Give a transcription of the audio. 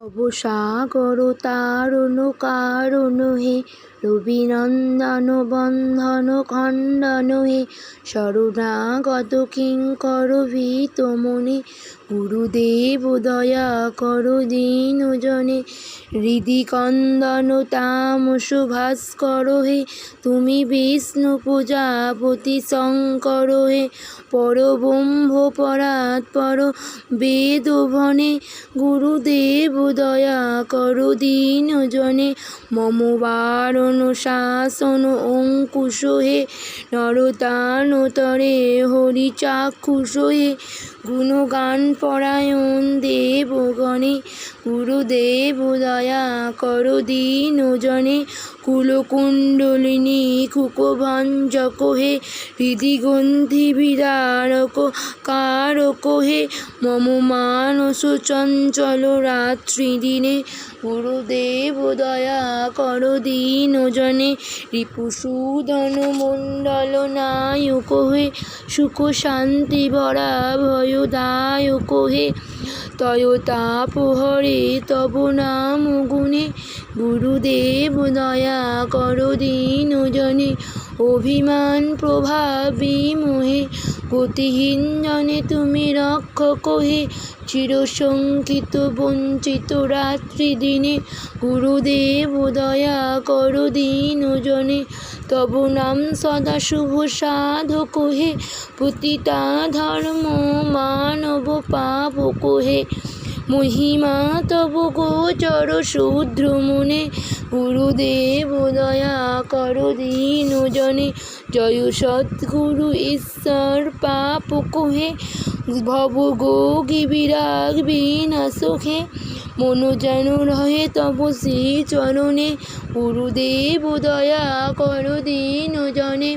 অবসাগর তারুণ কারুণ হে, রবিনন্দন বন্ধন খণ্ডন হে, শরণাগত কিঙ্কর ভীত মনে, গুরুদেব দয়া কর দীনজনে। হৃদি কন্দন তামস ভাস্কর হে, তুমি বিষ্ণু প্রজাপতি শঙ্কর হে, পরব্রহ্ম পরাৎপর বেদভনে, গুরুদেব দয়া কর দীনজনে। মম বারণ শাসন অঙ্কুশ হে, নরতানতরে হরি চাক্ষুষ হে, গুণগান পরায়ণ দেবগণে, গুরুদেব দয়া কর দীনজনে। কুলকুণ্ডলিনী কুকভঞ্জক হে, হৃদি গ্রন্থি বিদারক কারক হে, মম মানস চঞ্চল রাত্রি দিনে, গুরুদেব দয়া কর দীনজনে। রিপুসূদন মণ্ডল নায়ক হে, সুখ শান্তি ভরা ভয়দায়ক হে, তয় তাপ হরে তব নাম গুণে, গুরুদেব দয়া কর দীনজনে। অভিমান প্রভাবী মোহে, গতিহীন জনে তুমি রক্ষক হে, চিরশঙ্কিত বঞ্চিত রাত্রি দিনে, গুরুদেব দয়া কর দীনজনে। তব নাম সদা শুভ সাধক হে, পতিতা ধর্ম মানব পাবক হে, মহিমা তব গোচর শূদ্র মনে, গুরুদেব দয়া কর দীনজনে। জয় সদ্গুরু ঈশ্বর পাপক হে, ভব গোগি বিরাগ বিনাশক হে, মন যেন রহে তব শ্রী চরণে, গুরুদেব দয়া কর দীনজনে।